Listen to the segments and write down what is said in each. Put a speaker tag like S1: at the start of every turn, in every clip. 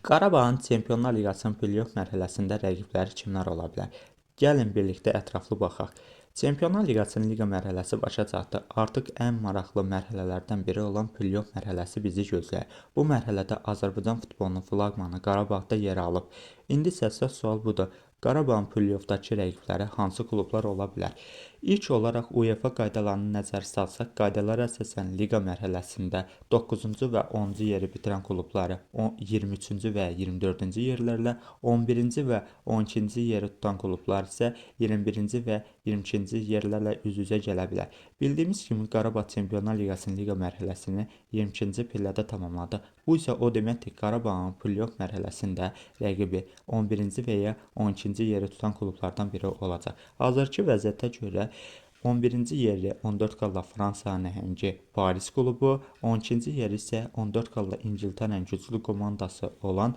S1: Qarabağın Çempionlar Liqasının play-off mərhələsində rəqibləri kimlər ola bilər? Gəlin birlikdə ətraflı baxaq. Çempionlar Liqasının liqa mərhələsi başa çatdı. Artıq ən maraqlı mərhələlərdən biri olan play-off mərhələsi bizi gözləyir. Bu mərhələdə Azərbaycan futbolunun flaqmanı Qarabağda yer alıb. İndi isə əsas sual budur. Qarabağın play-offdakı rəqibləri hansı klublar ola bilər? İlk olaraq UEFA qaydalarını nəzərə salsaq, qaydalara əsasən liqa mərhələsində 9-cu və 10-cu yeri bitirən klubları 23-cü və 24-cü yerlərlə, 11-ci və 12-ci yeri tutan klublar isə 21-ci və 22-ci yerlərlə üz-üzə gələ bilər. Bildiyimiz kimi Qarabağ Çempionlar Liqasının liqa mərhələsini 22-ci pillədə tamamladı. Bu isə o deməkdir, Qarabağın play-off mərhələsində rəqibi 11-ci və ya 12-ci yeri tutan klublardan biri olacaq. Hazırki vəziyyətə görə 11-ci yeri 14 qalla Fransa nəhəngi Paris klubu, 12-ci yeri isə 14 qalla İngiltərənin güclü komandası olan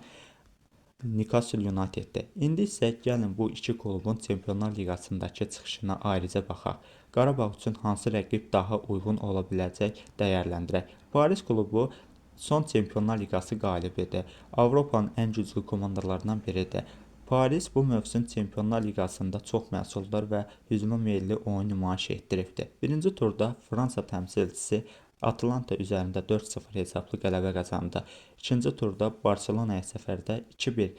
S1: Newcastle United'dir. İndi isə gəlin bu iki klubun Çempionlar Liqasındakı çıxışına ayrıca baxaq. Qarabağ üçün hansı rəqib daha uyğun ola biləcək dəyərləndirək. Paris klubu son Çempionlar Liqası qalibidir. Avropanın ən güclü komandalarından biridir. Paris bu mövsüm Çempionlar Liqasında çox məhsuldar və hücuma meyilli oyun nümayiş etdiribdir. Birinci turda Fransa təmsilçisi Atlanta üzərində 4-0 hesablı qələbə qazandı. İkinci turda Barselonaya səfərdə 2-1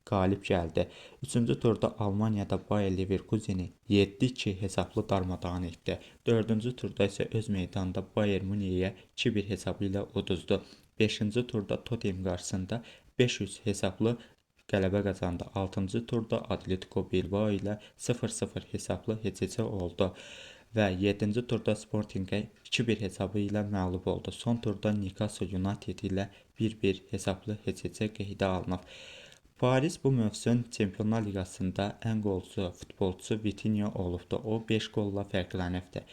S1: qalib gəldi. Üçüncü turda Almaniyada Bayer Leverkuseni 7-2 hesablı darmadağın etdi. Dördüncü turda isə öz meydanında Bayern Münihə 2-1 hesabı ilə uduzdu. Beşinci turda Tottenham qarşısında 500 hesablı qələbə qazandı. 6-cı turda Atletico Bilbao ilə 0-0 hesablı heç-heçə oldu və 7-ci turda Sportingə 2-1 hesabı ilə məğlub oldu. Son turda Newcastle United ilə 1-1 hesablı heç-heçə qeydə alınıb. Paris bu mövsüm Çempionlar Liqasında ən qolçu futbolçusu Vitinha olubdu. O 5 qolla fərqlənibdir.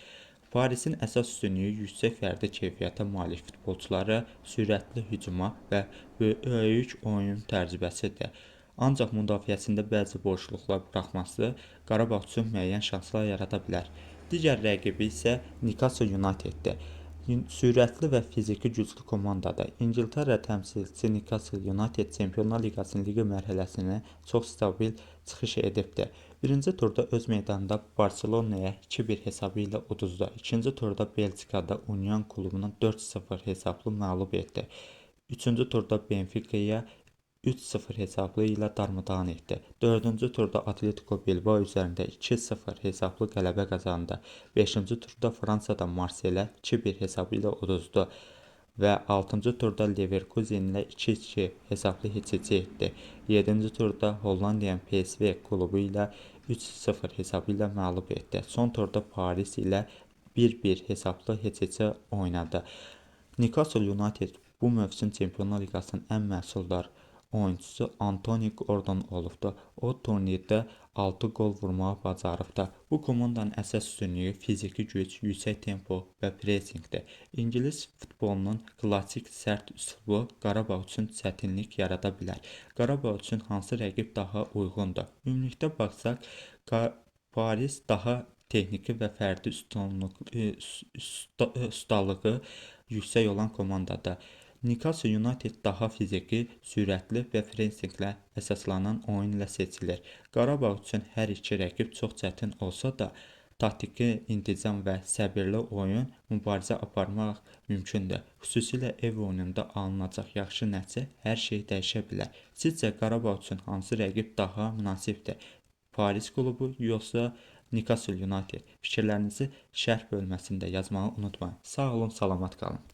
S1: Parisin əsas üstünlüyü yüksək fərdi keyfiyyətə malik futbolçuları, sürətli hücuma və böyük oyun təcrübəsidir. Ancaq müdafiəsində bəzi boşluqlar buraxması Qarabağ üçün müəyyən şanslar yarada bilər. Digər rəqibi isə Newcastle United'dir. Sürətli və fiziki güclü komandadır. İngiltərə təmsilçisi Newcastle United Çempionlar Liqasının liqa mərhələsini çox stabil çıxış edibdir. Birinci turda öz meydanında Barselonaya 2-1 hesabı ilə uduzdu. İkinci turda Belçikada Union klubunu 4-0 hesablı məğlub etdi. Üçüncü turda Benfica'ya 3-0 hesablı ilə darmadağın etdi. Dördüncü turda Atletico Bilbao üzərində 2-0 hesablı qələbə qazandı. Beşinci turda Fransada Marseille 2-1 hesabı ilə uduzdu və 6-cı turda Leverkusen ilə 2-2 hesablı heç-heçə etdi. 7-ci turda Hollandiyanın PSV klubu ilə 3-0 hesabı ilə məğlub etdi. Son turda Paris ilə 1-1 hesablı heç-heçə oynadı. Newcastle United bu mövsüm Çempionlar Liqasının ən məhsuldar oyuncusu Anthony Gordon olubdu. O turnirdə 6 qol vurmağı bacarıbdı. Bu komandanın əsas üstünlüyü fiziki güc, yüksək tempo və pressingdir. İngilis futbolunun klassik sərt üslubu Qarabağ üçün çətinlik yarada bilər. Qarabağ üçün hansı rəqib daha uyğundur? Ümumilikdə baxsaq, Paris daha texniki və fərdi ustalığı yüksək olan komandadır. Newcastle United daha fiziki, sürətli və pressinglə əsaslanan oyun ilə seçilir. Qarabağ üçün hər iki rəqib çox çətin olsa da, taktiki intizam və səbirli oyun mübarizə aparmaq mümkündür. Xüsusilə ev oyununda alınacaq yaxşı nəticə hər şey dəyişə bilər. Sizcə Qarabağ üçün hansı rəqib daha münasibdir? Paris klubu yoxsa Newcastle United? Fikirlərinizi şərh bölməsində yazmağı unutmayın. Sağ olun, salamat qalın.